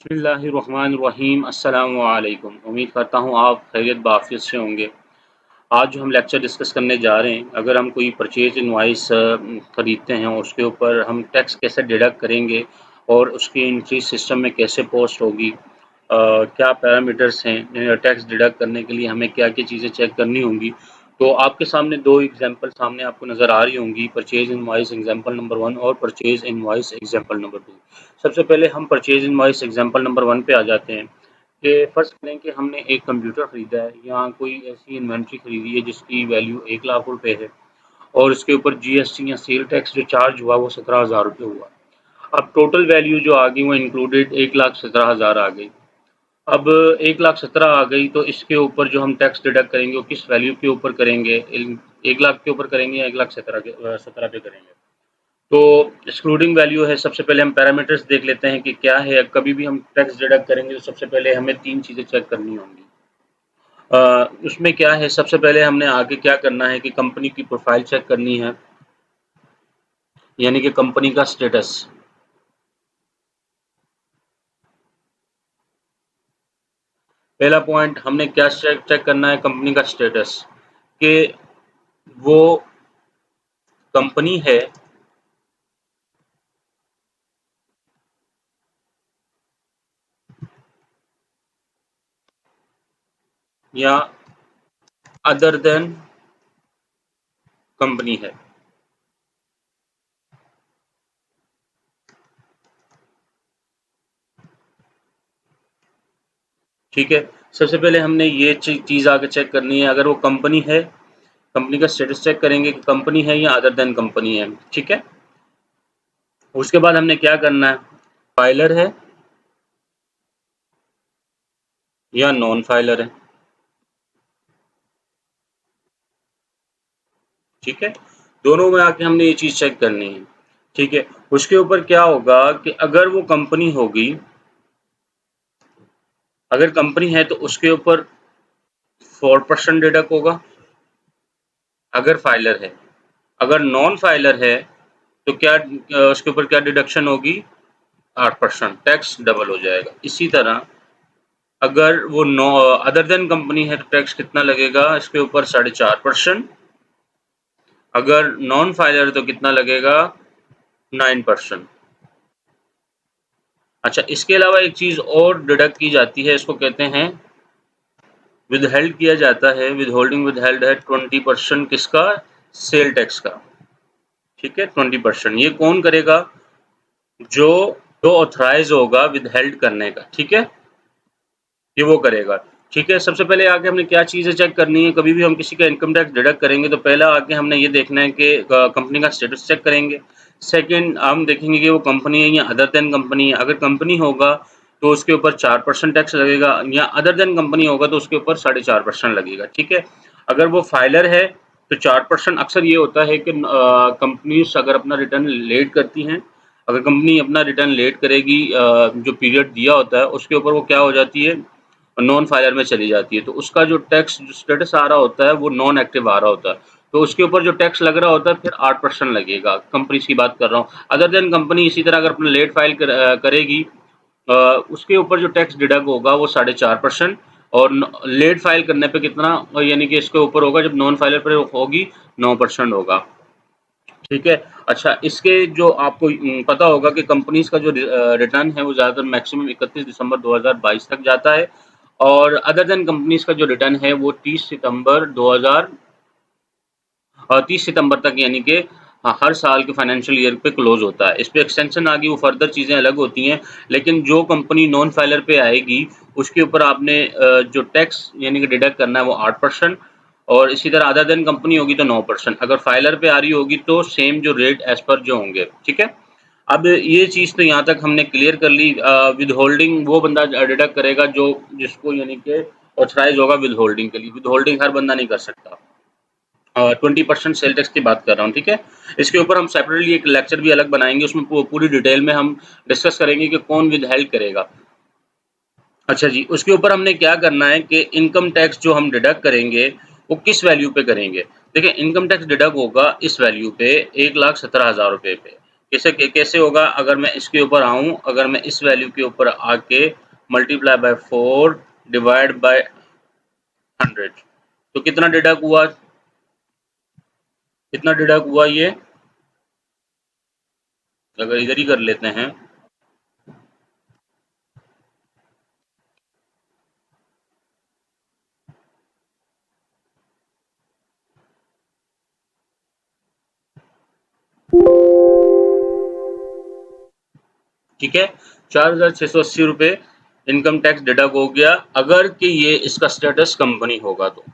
बिस्मिल्लाहिर्रहमानिर्रहीम अस्सलामु अलैकुम। उम्मीद करता हूँ आप खैरियत बाफ़ियत से होंगे। आज जो हम लेक्चर डिस्कस करने जा रहे हैं, अगर हम कोई परचेज़ इनवॉइस ख़रीदते हैं और उसके ऊपर हम टैक्स कैसे डिडक्ट करेंगे और उसकी एंट्री सिस्टम में कैसे पोस्ट होगी, क्या पैरामीटर्स हैं टैक्स डिडक्ट करने के लिए हमें क्या-क्या चीज़ें चेक करनी होंगी। तो आपके सामने 2 एग्ज़ाम्पल सामने आपको नज़र आ रही होंगी, परचेज़ इनवॉइस एग्ज़ाम्पल नंबर 1 और परचेज़ इनवॉइस एग्ज़ाम्पल नंबर 2। सबसे पहले हम परचेज़ इनवॉइस एग्ज़ाम्पल नंबर 1 पे आ जाते हैं कि फ़र्ज़ करें कि हमने एक कंप्यूटर ख़रीदा है या कोई ऐसी इन्वेंट्री ख़रीदी है जिसकी वैल्यू ₹1,00,000 है और उसके ऊपर जीएसटी या सेल टैक्स जो चार्ज हुआ वो ₹17,000 हुआ। अब टोटल वैल्यू जो आ गई वो इंक्लूडेड 1,17,000 आ गई। अब 1,17,000 आ गई तो इसके ऊपर जो हम टैक्स डिडक्ट करेंगे वो किस वैल्यू के ऊपर करेंगे? 1,00,000 के ऊपर करेंगे या 1,17,000 पे करेंगे? तो एक्सक्लूडिंग वैल्यू है, सबसे पहले हम पैरामीटर्स देख लेते हैं कि क्या है। कभी भी हम टैक्स डिडक्ट करेंगे तो सबसे पहले हमें 3 चीज़ें चेक करनी होंगी। उसमें क्या है, सबसे पहले हमने आगे क्या करना है कि कंपनी की प्रोफ़ाइल चेक करनी है, यानी कि कंपनी का स्टेटस। पहला पॉइंट हमने क्या चेक चेक करना है, कंपनी का स्टेटस, कि वो कंपनी है या अदर देन कंपनी है। ठीक है, सबसे पहले हमने ये चीज़ आगे चेक करनी है। अगर वो कंपनी है, कंपनी का स्टेटस चेक करेंगे कि कंपनी है या अदर देन कंपनी है। ठीक है, उसके बाद हमने क्या करना है, फाइलर है या नॉन फाइलर है। ठीक है, दोनों में आके हमने ये चीज़ चेक करनी है। ठीक है, उसके ऊपर क्या होगा कि अगर वो कंपनी होगी, अगर कंपनी है तो उसके ऊपर 4% डिडक्ट होगा, अगर फाइलर है। अगर नॉन फाइलर है तो क्या उसके ऊपर क्या डिडक्शन होगी, 8%, टैक्स डबल हो जाएगा। इसी तरह अगर वो अदर देन कंपनी है तो टैक्स कितना लगेगा इसके ऊपर, 4.5%। अगर नॉन फाइलर है तो कितना लगेगा, 9%। अच्छा, इसके अलावा एक चीज़ और डिडक्ट की जाती है, इसको कहते हैं विदहेल्ड किया जाता है। विदहोल्डिंग विदहेल्ड है 20% किसका, सेल टैक्स का। ठीक है, 20%। ये कौन करेगा, जो ऑथराइज होगा विदहेल्ड करने का। ठीक है, ये वो करेगा। ठीक है, सबसे पहले आके हमने क्या चीज़ें चेक करनी है, कभी भी हम किसी का इनकम टैक्स डिडक्ट करेंगे तो पहला आके हमने ये देखना है कि कंपनी का स्टेटस चेक करेंगे। सेकंड हम देखेंगे कि वो कंपनी है या अदर देन कंपनी है। अगर कंपनी होगा तो उसके ऊपर 4% टैक्स लगेगा, या अदर देन कंपनी होगा तो उसके ऊपर 4.5% लगेगा। ठीक है, अगर वो फाइलर है तो 4%। अक्सर ये होता है कि कंपनीज़ अगर अपना रिटर्न लेट करती हैं, अगर कंपनी अपना रिटर्न लेट करेगी, जो पीरियड दिया होता है उसके ऊपर वो क्या हो जाती है, नॉन फाइलर में चली जाती है, तो उसका जो टैक्स जो स्टेटस आ रहा होता है वो नॉन एक्टिव आ रहा होता है, तो उसके ऊपर जो टैक्स लग रहा होता है फिर 8% लगेगा। कंपनीज़ की बात कर रहा हूँ। अदर देन कंपनी इसी तरह अगर अपना लेट फाइल करेगी, उसके ऊपर जो टैक्स डिडक्ट होगा वो 4.5%, और लेट फाइल करने पे कितना, यानी कि इसके ऊपर होगा, जब नॉन फाइलर पर होगी 9% होगा। ठीक है, अच्छा, इसके जो आपको पता होगा कि कंपनीज़ का जो रिटर्न है वो ज़्यादातर मैक्सिमम 31 दिसंबर 2022 तक जाता है, और अदर देन कंपनीज़ का जो रिटर्न है वो 30 सितंबर तक, यानी कि हर साल के फाइनेंशियल ईयर पे क्लोज़ होता है। इस पे एक्सटेंशन आ गई, वो फर्दर चीज़ें अलग होती हैं, लेकिन जो कंपनी नॉन फाइलर पे आएगी उसके ऊपर आपने जो टैक्स यानी कि डिडक्ट करना है वो 8%, और इसी तरह अदर देन कंपनी होगी तो 9%। अगर फाइलर पे आ रही होगी तो सेम जो रेट एज़ पर जो होंगे। ठीक है? अब ये चीज़ तो यहाँ तक हमने क्लियर कर ली। विदहोल्डिंग वो बंदा डिडक्ट करेगा जो जिसको यानी कि ऑथराइज़ होगा विदहोल्डिंग के लिए। विदहोल्डिंग हर बंदा नहीं कर सकता। 20% सेल टैक्स की बात कर रहा हूँ। ठीक है? इसके ऊपर हम सेपरेटली एक लेक्चर भी अलग बनाएँगे, उसमें पूरी डिटेल में हम डिस्कस करेंगे कि कौन विदहेल्ड करेगा। अच्छा जी, उसके ऊपर हमने क्या करना है कि इनकम टैक्स जो हम डिडक्ट करेंगे, वो किस वैल्यू पे करेंगे। देखिए, इनकम टैक्स डिडक्ट होगा इस वैल्यू पे, ₹1,17,000 पे। कैसे होगा? अगर मैं इसके ऊपर आऊँ, अगर मैं इस वैल्यू के ऊपर आके मल्टीप्लाई बाय 4 डिवाइड बाय 100 तो कितना डिडक्ट हुआ? कितना डिडक्ट हुआ ये? अगर इधर ही कर लेते हैं, ठीक है, 4,680 रुपए इनकम टैक्स डिडक्ट हो गया, अगर कि ये इसका स्टेटस कंपनी होगा तो।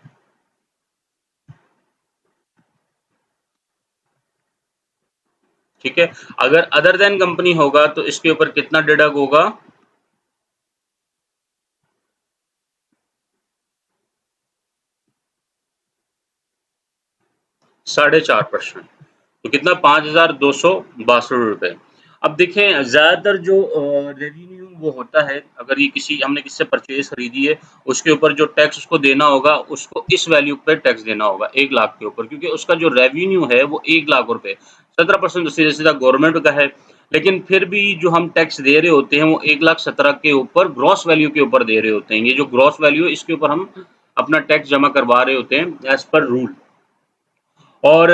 ठीक है, अगर अदर देन कंपनी होगा तो इसके ऊपर कितना डिडक्ट होगा? 4.5%, तो कितना? 5,262 रुपए। अब देखें ज़्यादातर जो रेवेन्यू वो होता है, अगर ये हमने किसी से परचेज़ खरीदी है, उसके ऊपर जो टैक्स उसको देना होगा, उसको इस वैल्यू पे टैक्स देना होगा 1 लाख के ऊपर, क्योंकि उसका जो रेवेन्यू है वो 1 लाख रुपए, 17% तो सीधा-सीधा गवर्नमेंट का है। लेकिन फिर भी जो हम टैक्स दे रहे होते हैं वो 1,17,000 के ऊपर ग्रॉस वैल्यू के ऊपर दे रहे होते हैं। ये जो ग्रॉस वैल्यू है इसके ऊपर हम अपना टैक्स जमा करवा रहे होते हैं एज़ पर रूल। और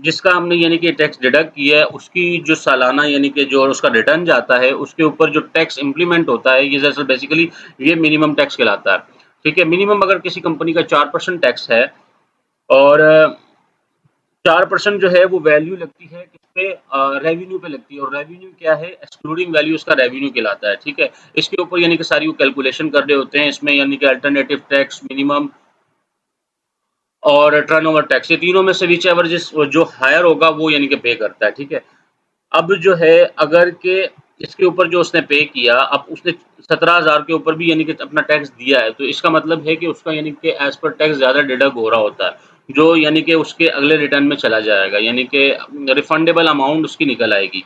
जिसका हमने यानी कि टैक्स डिडक्ट किया है, उसकी जो सालाना यानी कि जो उसका रिटर्न जाता है, उसके ऊपर जो टैक्स इम्प्लीमेंट होता है, ये दरअसल बेसिकली ये मिनिमम टैक्स कहलाता है। ठीक है, मिनिमम अगर किसी कंपनी का 4% टैक्स है और 4% जो है वो वैल्यू लगती है किसपे? रेवेन्यू पे लगती है, और रेवेन्यू क्या है? एक्सक्लूडिंग वैल्यू उसका रेवेन्यू कहलाता है, ठीक है? इसके ऊपर यानी कि सारी वो कैलकुलेशन कर रहे होते हैं, इसमें यानी कि अल्टरनेटिव टैक्स, मिनिमम और टर्नओवर टैक्स, ये तीनों में से व्हिचएवर जो हायर होगा वो यानी कि पे करता है, ठीक है? अब जो है अगर के इसके ऊपर जो उसने पे किया, अब उसने 17,000 के ऊपर भी यानी कि अपना टैक्स दिया है, तो इसका मतलब है कि उसका यानी कि एज़ पर टैक्स ज़्यादा डिडक्ट हो रहा होता है, जो यानी कि उसके अगले रिटर्न में चला जाएगा, यानी कि रिफंडेबल अमाउंट उसकी निकल आएगी।